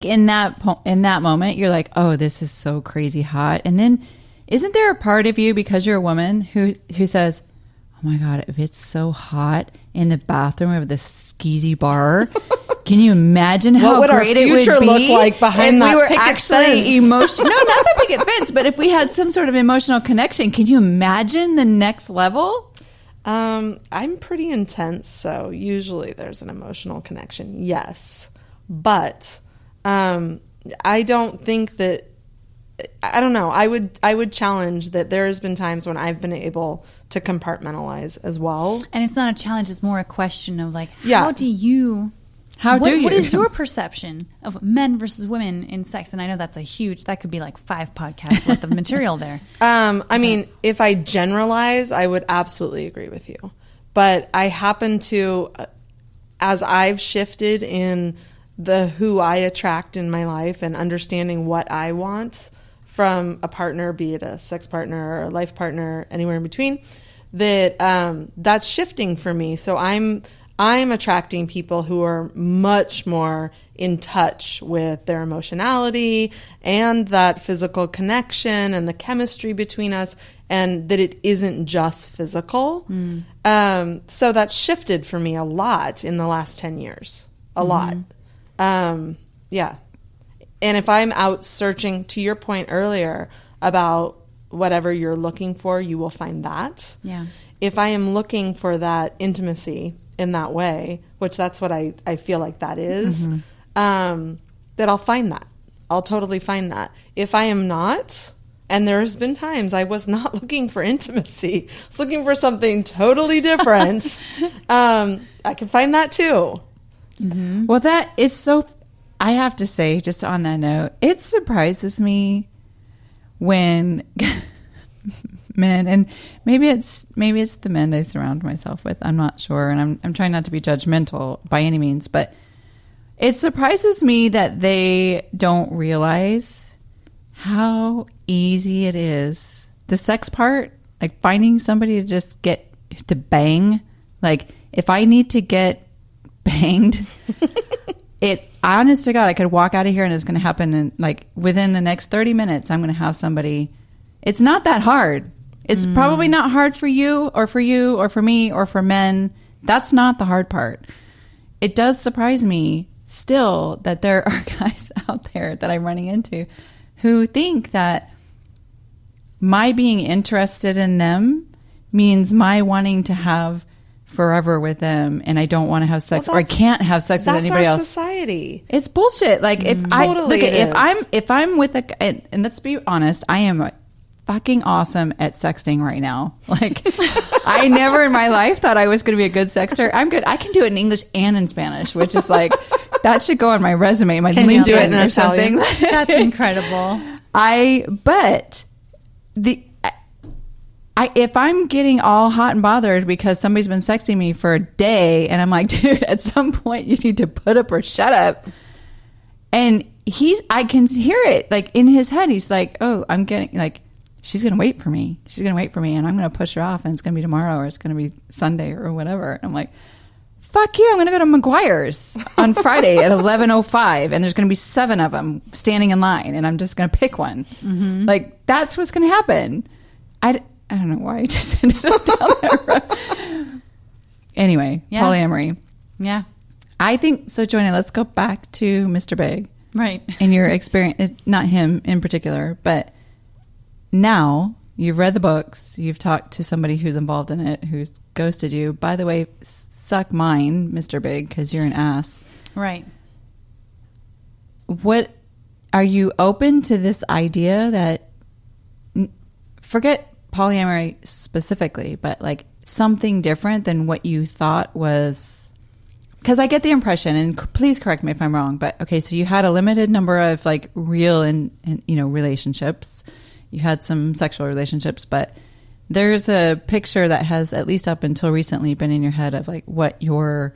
in that moment, you're like, oh, this is so crazy hot. And then isn't there a part of you, because you're a woman, who says, oh my God, if it's so hot in the bathroom of this skeezy bar, can you imagine how great it would be look like behind that picket actually emotional? No, not the picket fence, but if we had some sort of emotional connection, can you imagine the next level? I'm pretty intense, so usually there's an emotional connection, yes. But I don't think that, I don't know, I would challenge that there has been times when I've been able to compartmentalize as well. And it's not a challenge, it's more a question of like, what is your perception of men versus women in sex? And I know that could be like 5 podcasts worth of material there. I mean, if I generalize, I would absolutely agree with you. But I happen to, as I've shifted in who I attract in my life and understanding what I want from a partner, be it a sex partner or a life partner, anywhere in between, that's shifting for me. So I'm attracting people who are much more in touch with their emotionality and that physical connection and the chemistry between us, and that it isn't just physical. So that's shifted for me a lot in the last 10 years. A lot. Yeah. And if I'm out searching, to your point earlier about whatever you're looking for, you will find that. Yeah. If I am looking for that intimacy in that way, which that's what I feel like that is, that I'll find that. I'll totally find that. If I am not, and there's been times I was not looking for intimacy, I was looking for something totally different, I can find that too. Well, that is so, I have to say, just on that note, it surprises me when men, and maybe it's the men I surround myself with, I'm not sure, and I'm trying not to be judgmental by any means, but it surprises me that they don't realize how easy it is. The sex part, like finding somebody to just get to bang, like if I need to get banged, honest to God, I could walk out of here and it's going to happen in like within the next 30 minutes. I'm going to have somebody. It's not that hard. It's probably not hard for you or for me or for men. That's not the hard part. It does surprise me still that there are guys out there that I'm running into who think that my being interested in them means my wanting to have forever with them, and I don't want to have sex, or I can't have sex with anybody else. That's our society. It's bullshit. Like if I'm with and let's be honest, I am fucking awesome at sexting right now. Like I never in my life thought I was going to be a good sexter. I'm good. I can do it in English and in Spanish, which is like that should go on my resume. My LinkedIn or something. That's incredible. If I'm getting all hot and bothered because somebody's been sexting me for a day, and I'm like, dude, at some point you need to put up or shut up. And I can hear it like in his head. He's like, oh, I'm getting like, she's going to wait for me. She's going to wait for me, and I'm going to push her off, and it's going to be tomorrow, or it's going to be Sunday or whatever. And I'm like, fuck you. I'm going to go to McGuire's on Friday at 11:05, and there's going to be 7 of them standing in line, and I'm just going to pick one. Like that's what's going to happen. I don't know why I just ended up down that road. Anyway, polyamory. Yeah. I think, so Joyna, let's go back to Mr. Big. Right. And your experience, not him in particular, but now you've read the books, you've talked to somebody who's involved in it, who's ghosted you. By the way, suck mine, Mr. Big, because you're an ass. Right. What, are you open to this idea that, forget polyamory specifically, but like something different than what you thought was, because I get the impression, and please correct me if I'm wrong, but okay, so you had a limited number of like real and relationships, you had some sexual relationships, but there's a picture that has, at least up until recently, been in your head of like what your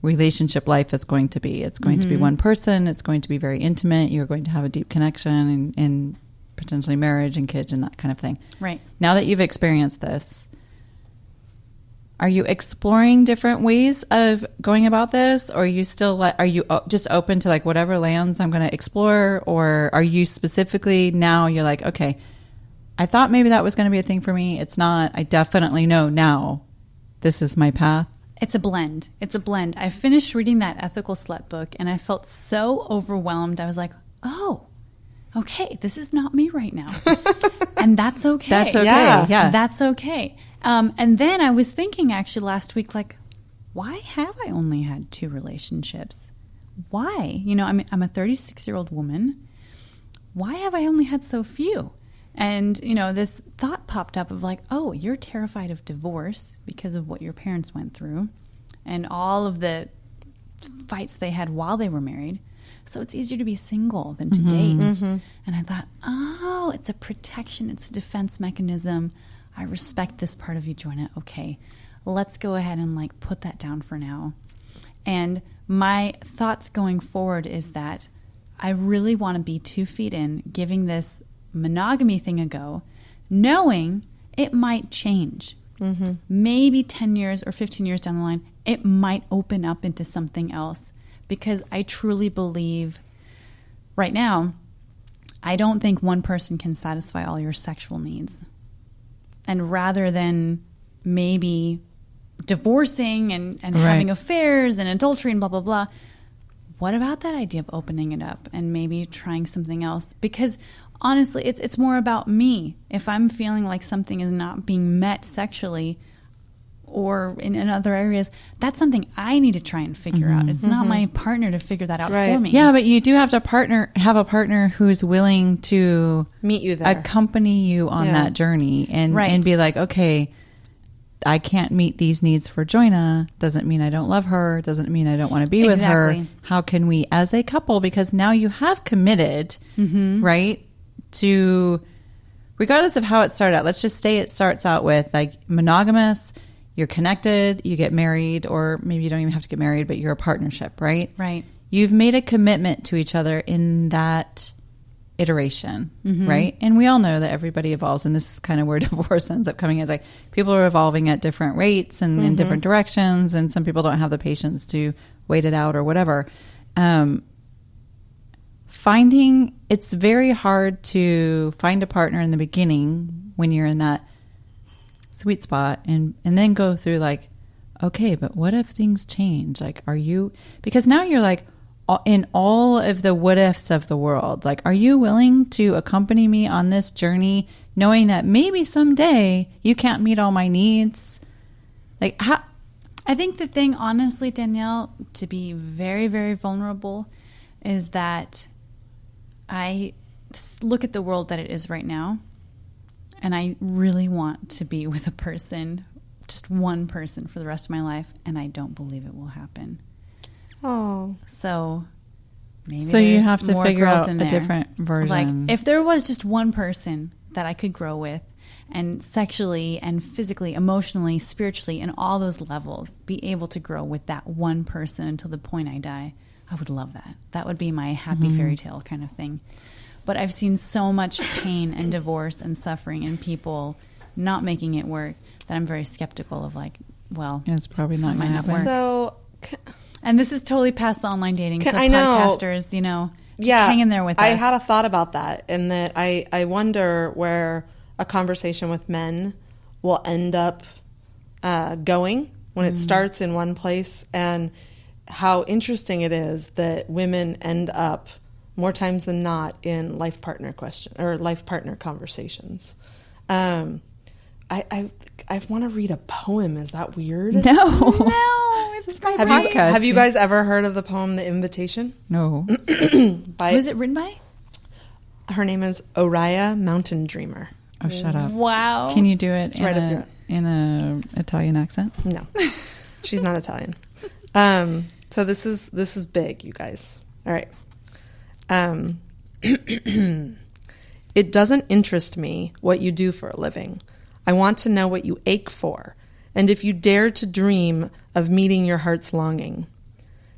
relationship life is going to be. It's going to be one person, it's going to be very intimate, you're going to have a deep connection and potentially marriage and kids and that kind of thing. Right. Now that you've experienced this, Are you exploring different ways of going about this? Or are you still are you just open to like whatever lands I'm going to explore? Or are you specifically now you're like, okay, I thought maybe that was going to be a thing for me. It's not. I definitely know now this is my path. It's a blend. I finished reading that Ethical Slut book and I felt so overwhelmed. I was like, oh, okay, this is not me right now. And that's okay. That's okay. Yeah. That's okay. And then I was thinking actually last week, like, why have I only had 2 relationships? Why? You know, I'm a 36-year-old woman. Why have I only had so few? And, you know, this thought popped up of like, oh, you're terrified of divorce because of what your parents went through and all of the fights they had while they were married. So it's easier to be single than to date. Mm-hmm. And I thought, oh, it's a protection. It's a defense mechanism. I respect this part of you, Joyna. Okay, let's go ahead and like put that down for now. And my thoughts going forward is that I really want to be 2 feet in, giving this monogamy thing a go, knowing it might change. Mm-hmm. Maybe 10 years or 15 years down the line, it might open up into something else. Because I truly believe right now, I don't think one person can satisfy all your sexual needs. And rather than maybe divorcing and right. having affairs and adultery and blah, blah, blah, what about that idea of opening it up and maybe trying something else? Because honestly, it's more about me. If I'm feeling like something is not being met sexually or in other areas, that's something I need to try and figure out. It's not my partner to figure that out for me. Yeah, but you do have to have a partner who's willing to meet you there, accompany you on that journey, and be like, okay, I can't meet these needs for Joyna. Doesn't mean I don't love her. Doesn't mean I don't want to be with her. How can we, as a couple, because now you have committed, right, to, regardless of how it started out. Let's just say it starts out with like monogamous. You're connected, you get married, or maybe you don't even have to get married, but you're a partnership, right? Right. You've made a commitment to each other in that iteration, right? And we all know that everybody evolves, and this is kind of where divorce ends up coming. Is like people are evolving at different rates and in different directions, and some people don't have the patience to wait it out or whatever. It's very hard to find a partner in the beginning when you're in that sweet spot and then go through like, okay, but what if things change? Like, because now you're like in all of the what ifs of the world, like, are you willing to accompany me on this journey knowing that maybe someday you can't meet all my needs? Like, how? I think the thing, honestly, Danielle, to be very, very vulnerable is that I look at the world that it is right now. And I really want to be with a person, just one person for the rest of my life. And I don't believe it will happen. Oh. So maybe you have to figure out a different version. Like if there was just one person that I could grow with and sexually and physically, emotionally, spiritually, and all those levels, be able to grow with that one person until the point I die, I would love that. That would be my happy fairy tale kind of thing. But I've seen so much pain and divorce and suffering and people not making it work that I'm very skeptical of like, well, it's probably not going to happen. So, and this is totally past the online dating. So podcasters, you know, just hang in there with us. I had a thought about that, and that I wonder where a conversation with men will end up going when it starts in one place, and how interesting it is that women end up more times than not in life partner conversations. I want to read a poem. Is that weird? No, it's my podcast. Have you guys ever heard of the poem "The Invitation"? No. Who's it written by? Her name is Oriah Mountain Dreamer. Oh, shut up! Wow. Can you do it in a Italian accent? No, she's not Italian. So this is big, you guys. All right. It doesn't interest me what you do for a living. I want to know what you ache for, and if you dare to dream of meeting your heart's longing.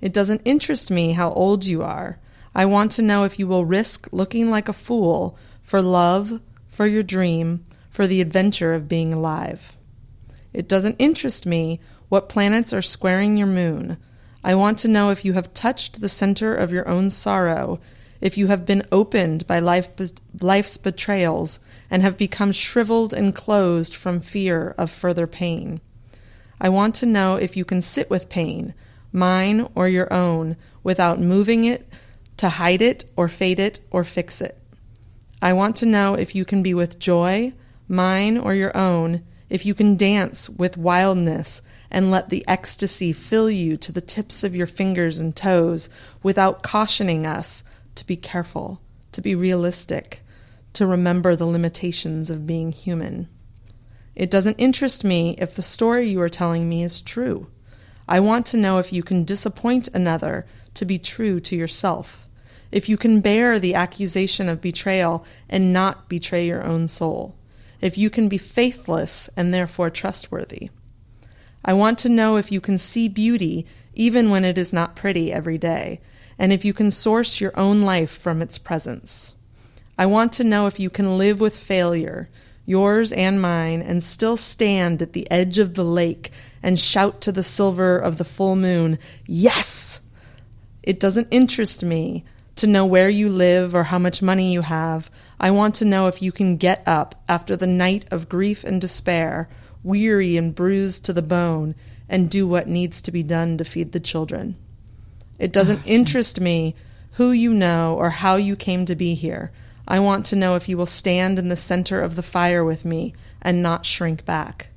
It doesn't interest me how old you are. I want to know if you will risk looking like a fool for love, for your dream, for the adventure of being alive. It doesn't interest me what planets are squaring your moon. I want to know if you have touched the center of your own sorrow, if you have been opened by life's betrayals and have become shriveled and closed from fear of further pain. I want to know if you can sit with pain, mine or your own, without moving it, to hide it or fade it or fix it. I want to know if you can be with joy, mine or your own, if you can dance with wildness and let the ecstasy fill you to the tips of your fingers and toes without cautioning us to be careful, to be realistic, to remember the limitations of being human. It doesn't interest me if the story you are telling me is true. I want to know if you can disappoint another to be true to yourself, if you can bear the accusation of betrayal and not betray your own soul, if you can be faithless and therefore trustworthy. I want to know if you can see beauty even when it is not pretty every day, and if you can source your own life from its presence. I want to know if you can live with failure, yours and mine, and still stand at the edge of the lake and shout to the silver of the full moon, yes! It doesn't interest me to know where you live or how much money you have. I want to know if you can get up after the night of grief and despair, weary and bruised to the bone, and do what needs to be done to feed the children. It doesn't interest me who you know or how you came to be here. I want to know if you will stand in the center of the fire with me and not shrink back.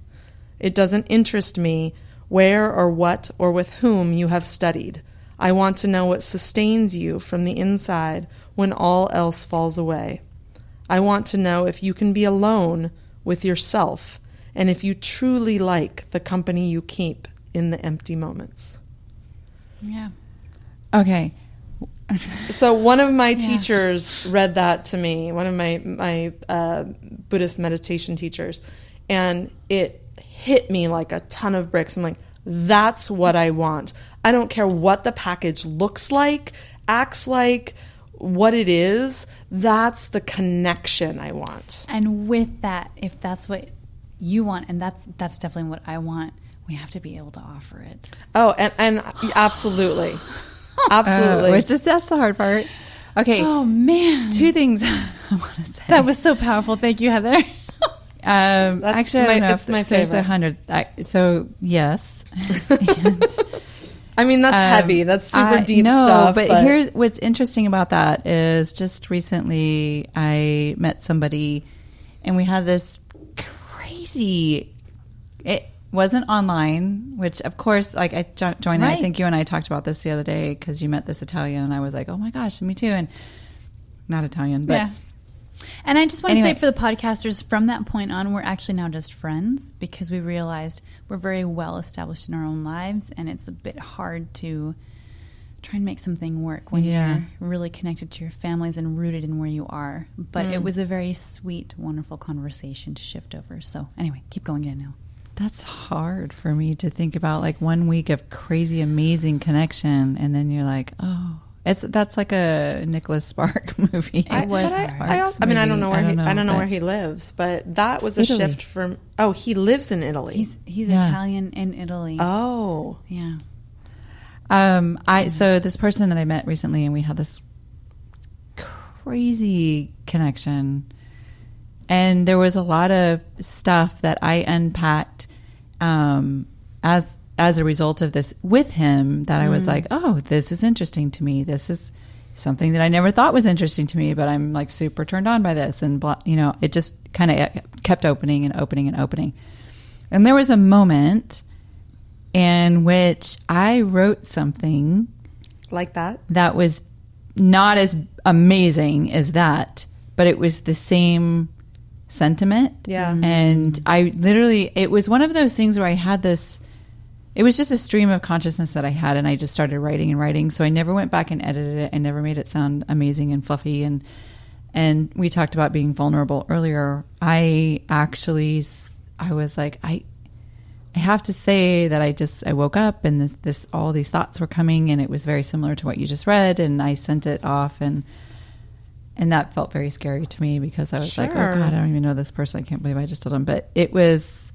It doesn't interest me where or what or with whom you have studied. I want to know what sustains you from the inside when all else falls away. I want to know if you can be alone with yourself and if you truly like the company you keep in the empty moments. Yeah. Okay. So one of my teachers read that to me, one of my Buddhist meditation teachers, and it hit me like a ton of bricks. I'm like, that's what I want. I don't care what the package looks like, acts like, what it is. That's the connection I want. And with that, if that's what you want, and that's definitely what I want, we have to be able to offer it. Oh, and absolutely. Absolutely. That's the hard part. Okay. Oh, man. Two things I want to say. That was so powerful. Thank you, Heather. Actually, I don't know it's if my there's favorite. 100. So, yes. And, I mean, that's heavy. That's super deep no, stuff. But here's what's interesting about that is just recently I met somebody and we had this crazy... It wasn't online, which of course, like Joyna, Right. I think you and I talked about this the other day because you met this Italian and I was like, oh my gosh, me too. And not Italian, but... Yeah. And I just want to Anyway. say for the podcasters, from that point on, we're actually now just friends because we realized we're very well established in our own lives, and it's a bit hard to try and make something work when you're really connected to your families and rooted in where you are. But it was a very sweet, wonderful conversation to shift over. So anyway, keep going in now. That's hard for me to think about, like 1 week of crazy, amazing connection, and then you're like, oh, that's like a Nicholas Spark movie. I don't know where he lives, but that was a Italy. shift from. Oh, he lives in Italy. He's Italian in Italy. Oh, Yeah. So this person that I met recently, and we had this crazy connection, and there was a lot of stuff that I unpacked as a result of this with him that I was like, oh, this is interesting to me. This is something that I never thought was interesting to me, but I'm like super turned on by this. And, blah, it just kind of kept opening and opening and opening. And there was a moment in which I wrote something like that? that was not as amazing as that, but it was the same sentiment. Yeah. And I literally, it was one of those things where I had this, it was just a stream of consciousness that I had, and I just started writing and writing. So I never went back and edited it. I never made it sound amazing and fluffy. And we talked about being vulnerable earlier. I was like, I have to say that I woke up and all these thoughts were coming, and it was very similar to what you just read, and I sent it off, and that felt very scary to me because I was like, oh God, I don't even know this person. I can't believe I just told him. But it was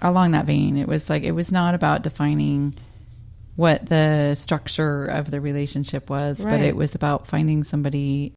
along that vein. It was like, it was not about defining what the structure of the relationship was, but Right. it was about finding somebody